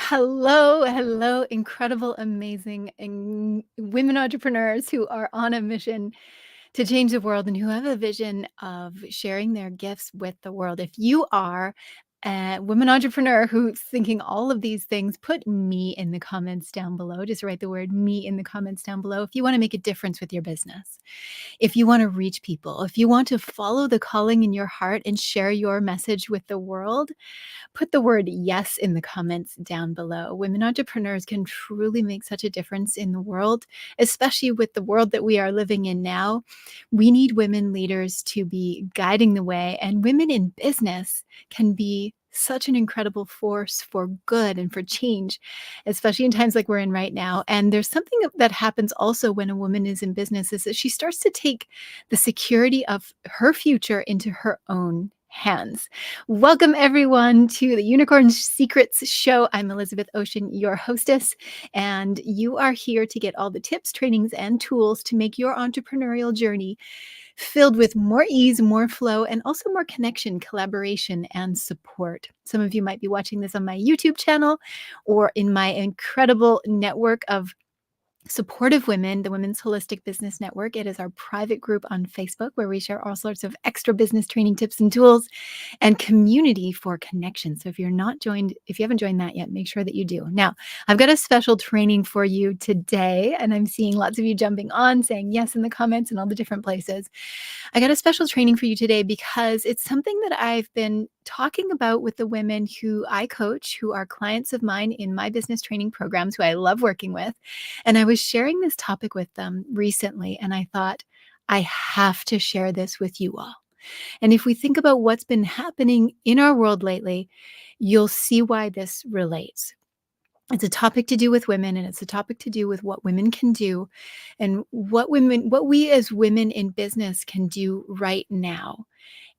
Hello, incredible, amazing women entrepreneurs who are on a mission to change the world and who have a vision of sharing their gifts with the world. If you are a women entrepreneur who's thinking all of these things, put me in the comments down below. Just write the word me in the comments down below if you want to make a difference with your business. If you want to reach people, if you want to follow the calling in your heart and share your message with the world, put the word yes in the comments down below. Women entrepreneurs can truly make such a difference in the world, especially with the world that we are living in now. We need women leaders to be guiding the way, and women in business can be such an incredible force for good and for change, especially in times like we're in right now. And there's something that happens also when a woman is in business is that she starts to take the security of her future into her own hands. Welcome, everyone, to the Unicorn Secrets Show. I'm Elizabeth Ocean, your hostess, and you are here to get all the tips, trainings, and tools to make your entrepreneurial journey filled with more ease, more flow, and also more connection, collaboration, and support. Some of you might be watching this on my YouTube channel or in my incredible network of supportive women, the Women's Holistic Business Network. It is our private group on Facebook where we share all sorts of extra business training tips and tools and community for connection. So if you haven't joined that yet, make sure that you do. Now, I've got a special training for you today, and I'm seeing lots of you jumping on, saying yes in the comments and all the different places. I got a special training for you today because it's something that I've been talking about with the women who I coach, who are clients of mine in my business training programs, who I love working with. And I was sharing this topic with them recently, and I thought, I have to share this with you all. And if we think about what's been happening in our world lately, you'll see why this relates. It's a topic to do with women, and it's a topic to do with what women can do and what we as women in business can do right now,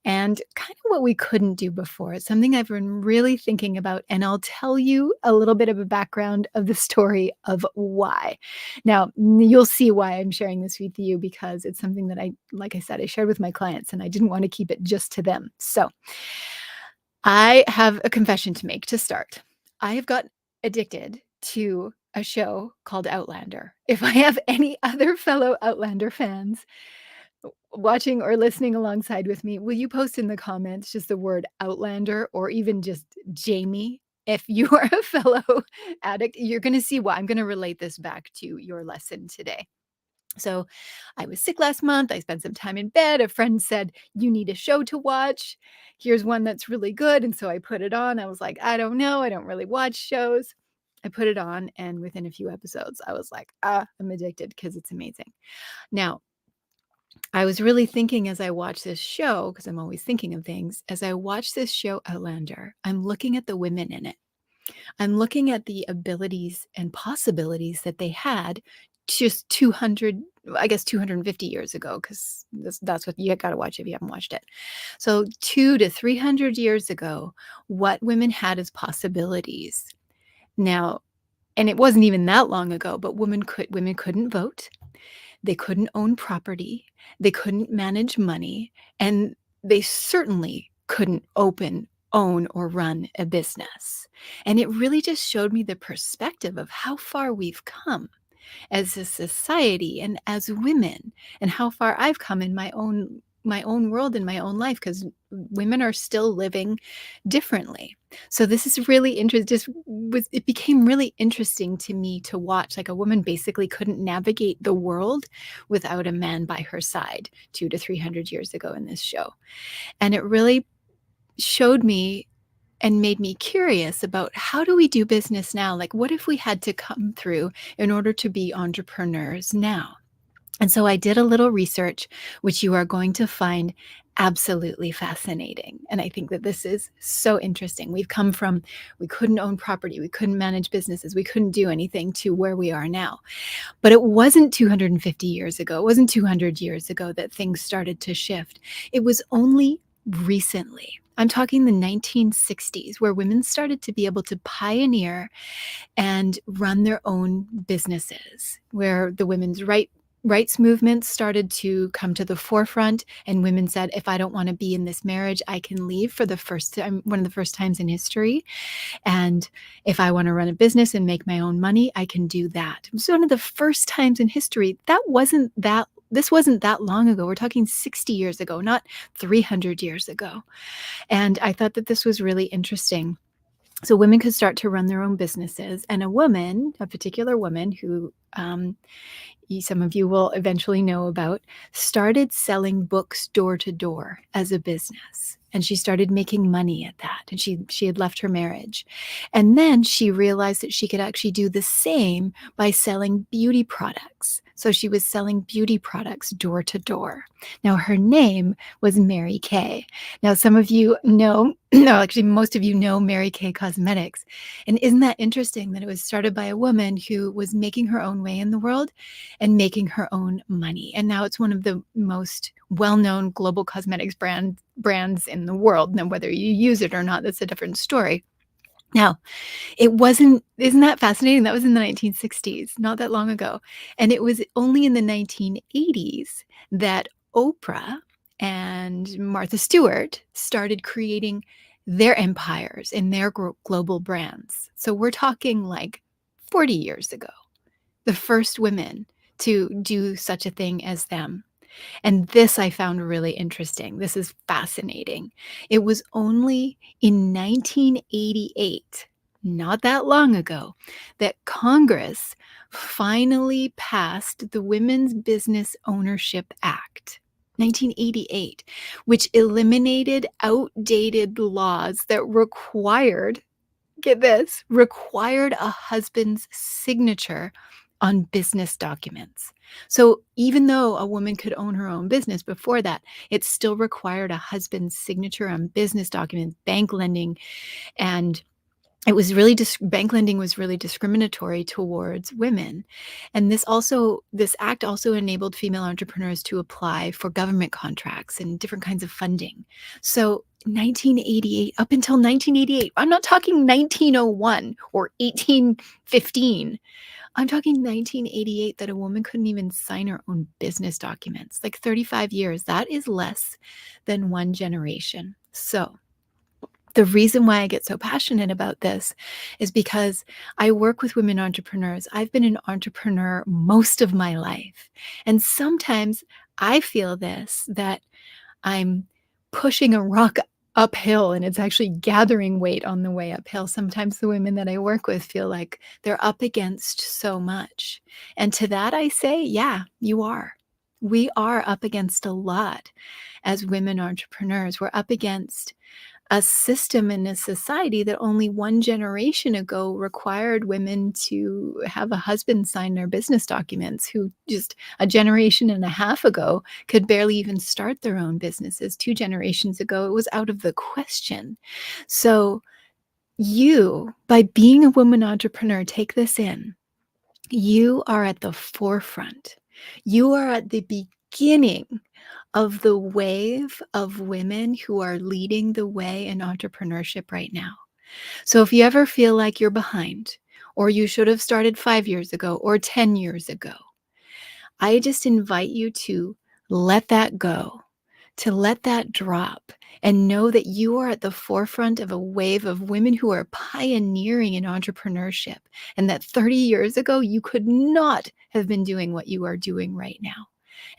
and kind of what we couldn't do before. It's something I've been really thinking about, and I'll tell you a little bit of a background of the story of why. Now, you'll see why I'm sharing this with you, because it's something that like I said, I shared with my clients, and I didn't want to keep it just to them. So I have a confession to make to start. I have got addicted to a show called Outlander. If I have any other fellow Outlander fans watching or listening alongside with me, will you post in the comments just the word Outlander or even just Jamie? If you are a fellow addict, you're going to see why. I'm going to relate this back to your lesson today. So I was sick last month. I spent some time in bed. A friend said, you need a show to watch. Here's one that's really good. And so I put it on. I was like, I don't know. I don't really watch shows. I put it on, and within a few episodes, I was like, I'm addicted because it's amazing. Now, I was really thinking as I watched this show, because I'm always thinking of things, as I watched this show, Outlander, I'm looking at the women in it. I'm looking at the abilities and possibilities that they had just 250 years ago, because that's what you got to watch if you haven't watched it. So 200 to 300 years ago, what women had as possibilities. Now, and it wasn't even that long ago, but women couldn't vote. They couldn't own property. They couldn't manage money. And they certainly couldn't own, or run a business. And it really just showed me the perspective of how far we've come as a society and as women, and how far I've come in my own world, in my own life, because women are still living differently. So this is really interesting. It became really interesting to me to watch. Like, a woman basically couldn't navigate the world without a man by her side 200 to 300 years ago in this show. And it really showed me and made me curious about, how do we do business now? Like, what if we had to come through in order to be entrepreneurs now? And so I did a little research, which you are going to find absolutely fascinating. And I think that this is so interesting. We've come from, we couldn't own property, we couldn't manage businesses, we couldn't do anything, to where we are now. But it wasn't 250 years ago, it wasn't 200 years ago that things started to shift. It was only recently. I'm talking the 1960s, where women started to be able to pioneer and run their own businesses, where the women's rights movements started to come to the forefront, and women said, if I don't want to be in this marriage, I can leave for the first time, one of the first times in history. And if I want to run a business and make my own money, I can do that. It was one of the first times in history. This wasn't that long ago. We're talking 60 years ago, not 300 years ago. And I thought that this was really interesting. So women could start to run their own businesses, and a particular woman who some of you will eventually know about, started selling books door to door as a business. And she started making money at that. And she had left her marriage. And then she realized that she could actually do the same by selling beauty products. So she was selling beauty products door to door. Now her name was Mary Kay. Now some of you know, no, actually most of you know Mary Kay Cosmetics. And isn't that interesting that it was started by a woman who was making her own way in the world and making her own money. And now it's one of the most well-known global cosmetics brands in the world. Now, whether you use it or not, that's a different story. Now, isn't that fascinating? That was in the 1960s, not that long ago. And it was only in the 1980s that Oprah and Martha Stewart started creating their empires and their global brands. So we're talking like 40 years ago, the first women to do such a thing as them. And this I found really interesting. This is fascinating. It was only in 1988, not that long ago, that Congress finally passed the Women's Business Ownership Act. 1988, which eliminated outdated laws that required, get this, required a husband's signature on business documents. So even though a woman could own her own business before that, it still required a husband's signature on business documents, bank lending, and it was really bank lending was really discriminatory towards women. And this act also enabled female entrepreneurs to apply for government contracts and different kinds of funding. So 1988, up until 1988, I'm not talking 1901 or 1815. I'm talking 1988 that a woman couldn't even sign her own business documents. Like 35 years. That is less than one generation. So the reason why I get so passionate about this is because I work with women entrepreneurs. I've been an entrepreneur most of my life. And sometimes I feel that I'm pushing a rock uphill and it's actually gathering weight on the way uphill. Sometimes the women that I work with feel like they're up against so much. And to that I say, yeah, you are. We are up against a lot as women entrepreneurs. We're up against a system in a society that only one generation ago required women to have a husband sign their business documents, who just a generation and a half ago could barely even start their own businesses. 2 generations ago, it was out of the question. So you, by being a woman entrepreneur, take this in. You are at the forefront. You are at the beginning of the wave of women who are leading the way in entrepreneurship right now. So if you ever feel like you're behind, or you should have started 5 years ago or 10 years ago, I just invite you to let that go, to let that drop, and know that you are at the forefront of a wave of women who are pioneering in entrepreneurship, and that 30 years ago, you could not have been doing what you are doing right now.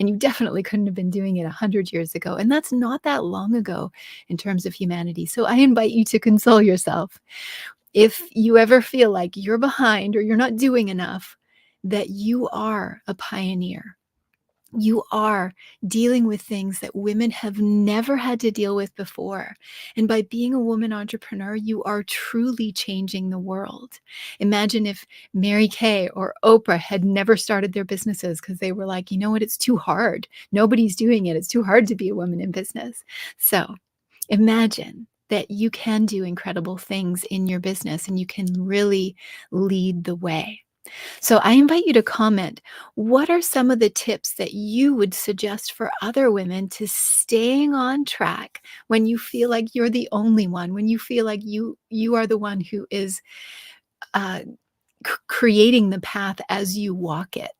And you definitely couldn't have been doing it 100 years ago. And that's not that long ago in terms of humanity. So I invite you to console yourself. If you ever feel like you're behind or you're not doing enough, that you are a pioneer. You are dealing with things that women have never had to deal with before. And by being a woman entrepreneur, you are truly changing the world. Imagine if Mary Kay or Oprah had never started their businesses because they were like, you know what, it's too hard. Nobody's doing it. It's too hard to be a woman in business. So imagine that you can do incredible things in your business and you can really lead the way. So I invite you to comment, what are some of the tips that you would suggest for other women to staying on track when you feel like you're the only one, when you feel like you are the one who is uh, creating the path as you walk it?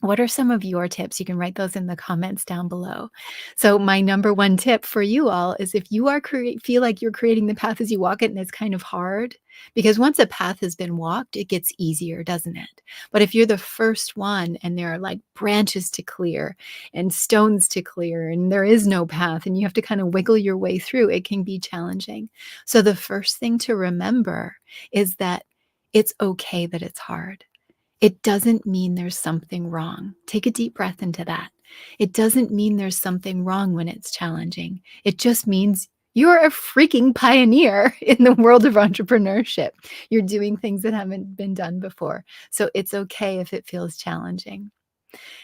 What are some of your tips? You can write those in the comments down below. So my number one tip for you all is if you are feel like you're creating the path as you walk it and it's kind of hard, because once a path has been walked, it gets easier, doesn't it? But if you're the first one and there are like branches to clear and stones to clear and there is no path and you have to kind of wiggle your way through, it can be challenging. So the first thing to remember is that it's okay that it's hard. It doesn't mean there's something wrong. Take a deep breath into that. It doesn't mean there's something wrong when it's challenging. It just means you're a freaking pioneer in the world of entrepreneurship. You're doing things that haven't been done before. So it's okay if it feels challenging.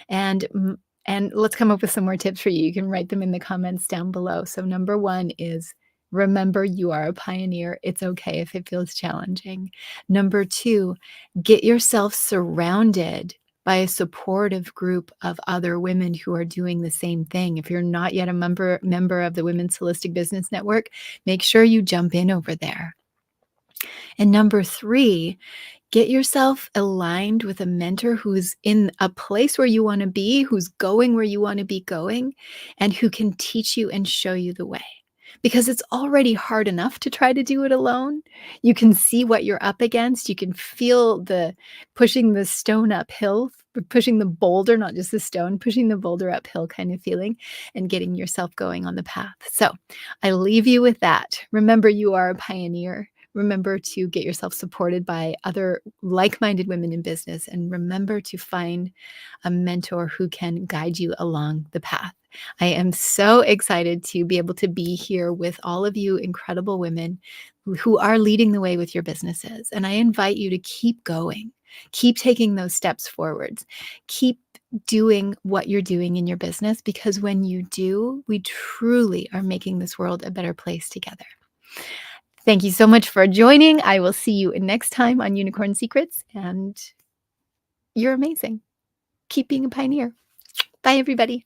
And and let's come up with some more tips for you. You can write them in the comments down below. So number 1 is remember you are a pioneer. It's okay if it feels challenging. Number 2, get yourself surrounded by a supportive group of other women who are doing the same thing. If you're not yet a member of the Women's Holistic Business Network, make sure you jump in over there. And number 3, get yourself aligned with a mentor who's in a place where you want to be, who's going where you want to be going, and who can teach you and show you the way. Because it's already hard enough to try to do it alone. You can see what you're up against. You can feel the pushing the stone uphill, pushing the boulder, not just the stone, pushing the boulder uphill kind of feeling and getting yourself going on the path. So I leave you with that. Remember, you are a pioneer. Remember to get yourself supported by other like-minded women in business, and remember to find a mentor who can guide you along the path. I am so excited to be able to be here with all of you incredible women who are leading the way with your businesses. And I invite you to keep going, keep taking those steps forwards, keep doing what you're doing in your business, because when you do, we truly are making this world a better place together. Thank you so much for joining. I will see you next time on Unicorn Secrets, and you're amazing. Keep being a pioneer. Bye, everybody.